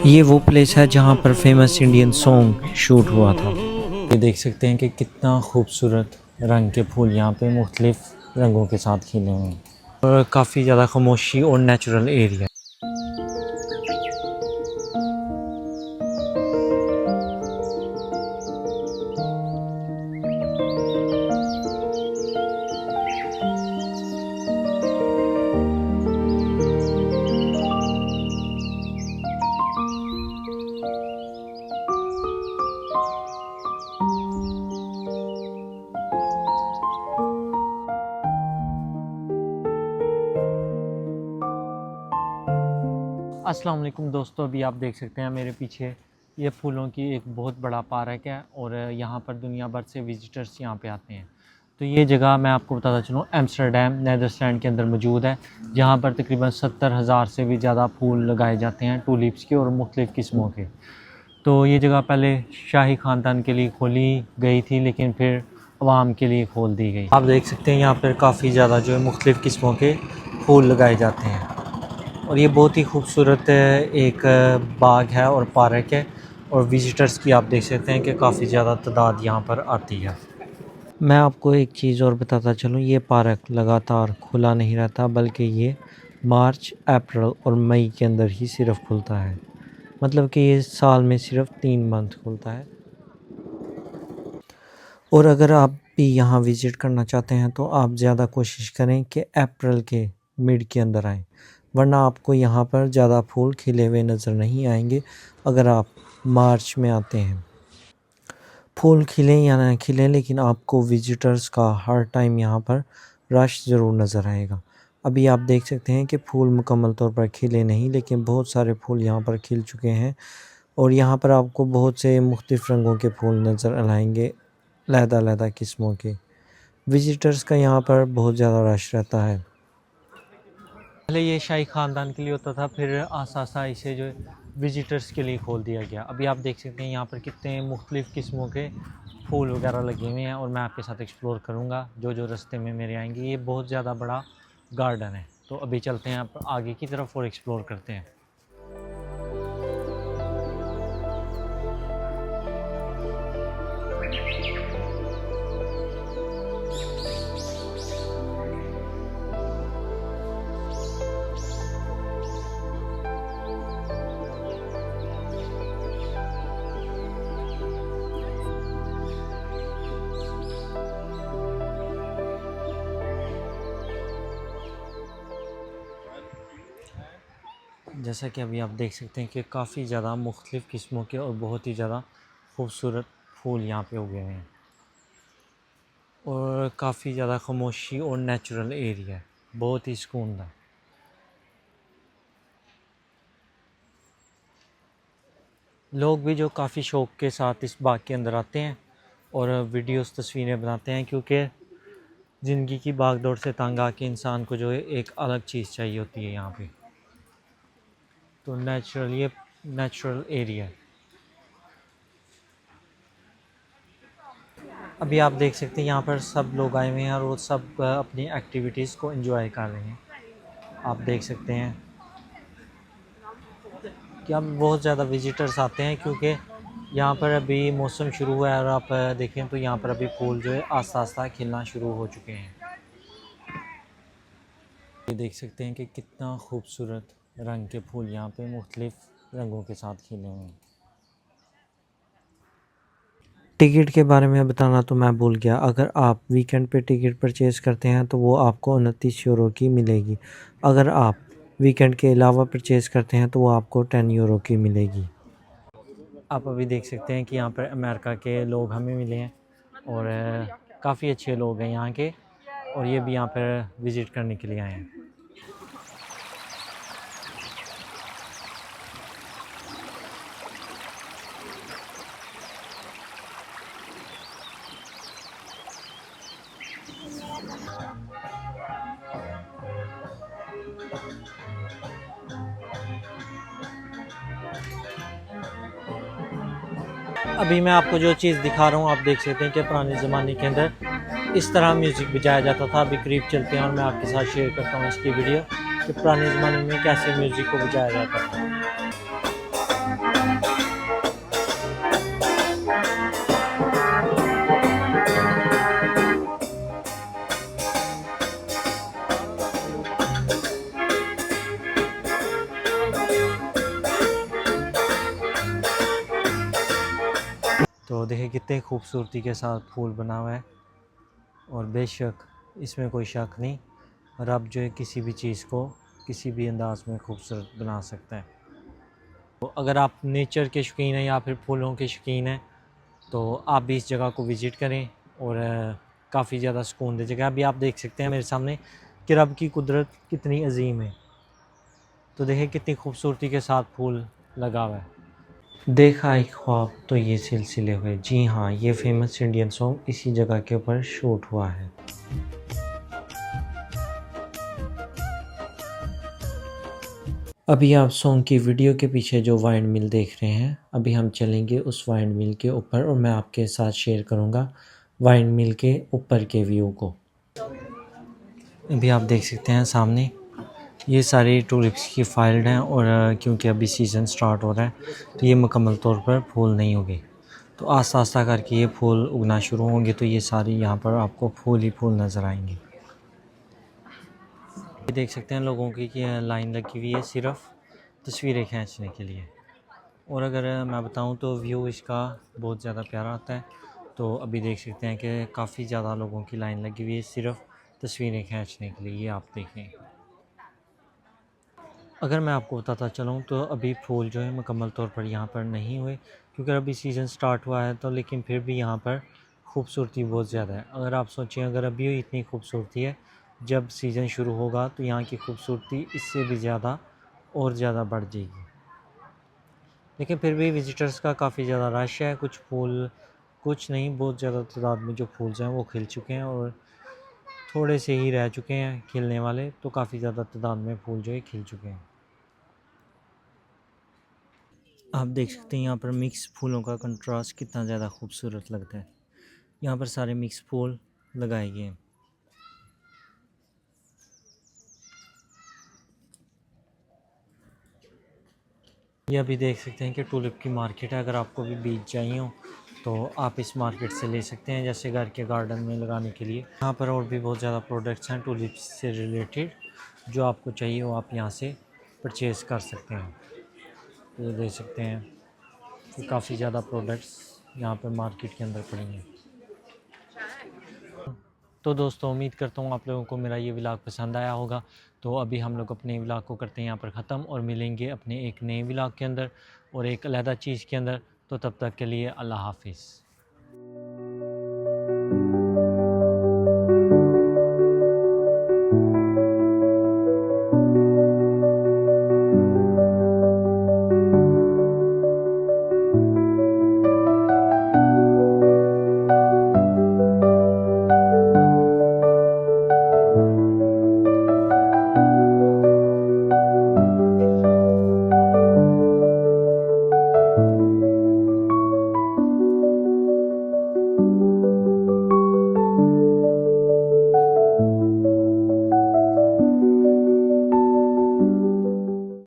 ये वो प्लेस है जहाँ पर फेमस इंडियन सॉन्ग शूट हुआ था। ये देख सकते हैं कि कितना खूबसूरत रंग के फूल यहाँ पे मुख्तलिफ रंगों के साथ खिले हुए हैं और काफ़ी ज़्यादा खामोशी और नेचुरल एरिया। अस्सलाम वालेकुम दोस्तों, अभी आप देख सकते हैं मेरे पीछे ये फूलों की एक बहुत बड़ा पार्क है और यहाँ पर दुनिया भर से विजिटर्स यहाँ पे आते हैं। तो ये जगह मैं आपको बताता चलूँ एम्स्टरडम नेदरलैंड के अंदर मौजूद है, जहाँ पर तकरीबन 70,000 से भी ज़्यादा फूल लगाए जाते हैं टूलिप्स के और मुख्तलिफ़ किस्मों के। तो ये जगह पहले शाही ख़ानदान के लिए खोली गई थी, लेकिन फिर आवाम के लिए खोल दी गई। आप देख सकते हैं यहाँ पर काफ़ी ज़्यादा जो है मुख्तलिफ़ किस्मों के फूल लगाए जाते हैं और ये बहुत ही खूबसूरत एक बाग है और पार्क है और विज़िटर्स की आप देख सकते हैं कि काफ़ी ज़्यादा तादाद यहाँ पर आती है। मैं आपको एक चीज़ और बताता चलूँ, ये पार्क लगातार खुला नहीं रहता, बल्कि ये मार्च, अप्रैल और मई के अंदर ही सिर्फ खुलता है। मतलब कि ये साल में सिर्फ 3 मंथ खुलता है। और अगर आप भी यहाँ विज़िट करना चाहते हैं तो आप ज़्यादा कोशिश करें कि अप्रैल के मिड के अंदर आएँ, वरना आपको यहाँ पर ज़्यादा फूल खिले हुए नज़र नहीं आएंगे अगर आप मार्च में आते हैं। फूल खिले या ना खिले, लेकिन आपको विज़िटर्स का हर टाइम यहाँ पर रश ज़रूर नज़र आएगा। अभी आप देख सकते हैं कि फूल मुकम्मल तौर पर खिले नहीं, लेकिन बहुत सारे फूल यहाँ पर खिल चुके हैं और यहाँ पर आपको बहुत से मुख्तलिफ़ रंगों के फूल नज़र आएंगे, अलग-अलग किस्मों के। विज़िटर्स का यहाँ पर बहुत ज़्यादा रश रहता है। पहले ये शाही ख़ानदान के लिए होता था, फिर आस्ता-आस्ता इसे जो विज़िटर्स के लिए खोल दिया गया। अभी आप देख सकते हैं यहाँ पर कितने मुख्तलिफ़ किस्मों के फूल वगैरह लगे हुए हैं और मैं आपके साथ एक्सप्लोर करूँगा जो रास्ते में मेरे आएंगे। ये बहुत ज़्यादा बड़ा गार्डन है, तो अभी चलते हैं आप आगे की तरफ और एक्सप्लोर करते हैं। जैसा कि अभी आप देख सकते हैं कि काफ़ी ज़्यादा मुख्तलिफ़ किस्मों के और बहुत ही ज़्यादा खूबसूरत फूल यहाँ पे उगे हुए हैं और काफ़ी ज़्यादा खामोशी और नेचुरल एरिया है, बहुत ही सुकूनदार। लोग भी जो काफ़ी शौक़ के साथ इस बाग के अंदर आते हैं और वीडियोस तस्वीरें बनाते हैं, क्योंकि ज़िंदगी की भागदौड़ से तंग आके इंसान को जो है एक अलग चीज़ चाहिए होती है यहाँ पे। तो ये नेचुरल एरिया है। अभी आप देख सकते हैं यहाँ पर सब लोग आए हुए हैं और वो सब अपनी एक्टिविटीज़ को एंजॉय कर रहे हैं। आप देख सकते हैं कि अब बहुत ज़्यादा विज़िटर्स आते हैं, क्योंकि यहाँ पर अभी मौसम शुरू हुआ है और आप देखें तो यहाँ पर अभी फूल जो है आस्ता-आस्ता खिलना शुरू हो चुके हैं। ये देख सकते हैं कि कितना खूबसूरत रंग के फूल यहाँ पे मुख्तलिफ़ रंगों के साथ खिले हुए हैं। टिकट के बारे में बताना तो मैं भूल गया। अगर आप वीकेंड पे टिकट परचेज़ करते हैं तो वो आपको 29 यूरो की मिलेगी। अगर आप वीकेंड के अलावा परचेज़ करते हैं तो वो आपको 10 यूरो की मिलेगी। आप अभी देख सकते हैं कि यहाँ पर अमेरिका के लोग हमें मिले हैं और काफ़ी अच्छे लोग हैं यहाँ के, और ये भी यहाँ पर विज़िट करने के लिए आए हैं। अभी मैं आपको जो चीज़ दिखा रहा हूँ, आप देख सकते हैं कि पुराने ज़माने के अंदर इस तरह म्यूज़िक बजाया जाता था। अभी करीब चलते हैं और मैं आपके साथ शेयर करता हूँ इसकी वीडियो कि पुराने ज़माने में कैसे म्यूज़िक को बजाया जाता था। तो देखिए कितने खूबसूरती के साथ फूल बना हुआ है, और बेशक इसमें कोई शक नहीं, रब जो है किसी भी चीज़ को किसी भी अंदाज में खूबसूरत बना सकता है। तो अगर आप नेचर के शौकीन हैं या फिर फूलों के शौकीन हैं तो आप भी इस जगह को विज़िट करें, और काफ़ी ज़्यादा सुकून दे जगह। अभी आप देख सकते हैं मेरे सामने कि रब की कुदरत कितनी अजीम है। तो देखिए कितनी खूबसूरती के साथ फूल लगा हुआ है। देखा एक ख्वाब तो ये सिलसिले हुए। जी हाँ, ये फेमस इंडियन सॉन्ग इसी जगह के ऊपर शूट हुआ है। अभी आप सॉन्ग की वीडियो के पीछे जो वाइंड मिल देख रहे हैं, अभी हम चलेंगे उस वाइंड मिल के ऊपर और मैं आपके साथ शेयर करूंगा वाइंड मिल के ऊपर के व्यू को। अभी आप देख सकते हैं सामने ये सारी टूलिप्स की फाइल्ड हैं, और क्योंकि अभी सीज़न स्टार्ट हो रहा है तो ये मुकम्मल तौर पर फूल नहीं होंगे, तो आस्ता आस्ता करके ये फूल उगना शुरू होंगे, तो ये सारी यहाँ पर आपको फूल ही फूल नज़र आएंगे। ये देख सकते हैं लोगों की कि लाइन लगी हुई है सिर्फ तस्वीरें खींचने के लिए, और अगर मैं बताऊं तो व्यू इसका बहुत ज़्यादा प्यारा आता है। तो अभी देख सकते हैं कि काफ़ी ज़्यादा लोगों की लाइन लगी हुई है सिर्फ तस्वीरें खींचने के लिए, ये आप देखें। अगर मैं आपको बताता चलूँ तो अभी फूल जो है मुकम्मल तौर पर यहाँ पर नहीं हुए, क्योंकि अभी सीज़न स्टार्ट हुआ है, तो लेकिन फिर भी यहाँ पर खूबसूरती बहुत ज़्यादा है। अगर आप सोचें अगर अभी इतनी खूबसूरती है, जब सीज़न शुरू होगा तो यहाँ की खूबसूरती इससे भी ज़्यादा और ज़्यादा बढ़ जाएगी। लेकिन फिर भी विज़िटर्स का काफ़ी ज़्यादा रश है। कुछ फूल, कुछ नहीं, बहुत ज़्यादा तादाद में जो फूल्स हैं वो खिल चुके हैं, और थोड़े से ही रह चुके हैं खिलने वाले, तो काफ़ी ज़्यादा तादाद में फूल जो है खिल चुके हैं। आप देख सकते हैं यहाँ पर मिक्स फूलों का कंट्रास्ट कितना ज़्यादा खूबसूरत लगता है। यहाँ पर सारे मिक्स फूल लगाए गए हैं। ये अभी देख सकते हैं कि टूलिप की मार्केट है। अगर आपको भी बीज चाहिए हो तो आप इस मार्केट से ले सकते हैं, जैसे घर के गार्डन में लगाने के लिए। यहाँ पर और भी बहुत ज़्यादा प्रोडक्ट्स हैं टूलिप से रिलेटेड, जो आपको चाहिए वो आप यहाँ से परचेज़ कर सकते हैं। तो ये देख सकते हैं कि काफ़ी ज़्यादा प्रोडक्ट्स यहाँ पर मार्केट के अंदर पड़ी हैं। तो दोस्तों उम्मीद करता हूँ आप लोगों को मेरा ये व्लॉग पसंद आया होगा। तो अभी हम लोग अपने व्लॉग को करते हैं यहाँ पर ख़त्म, और मिलेंगे अपने एक नए व्लॉग के अंदर और एक अलहदा चीज़ के अंदर। तो तब तक के लिए अल्लाह हाफिज़।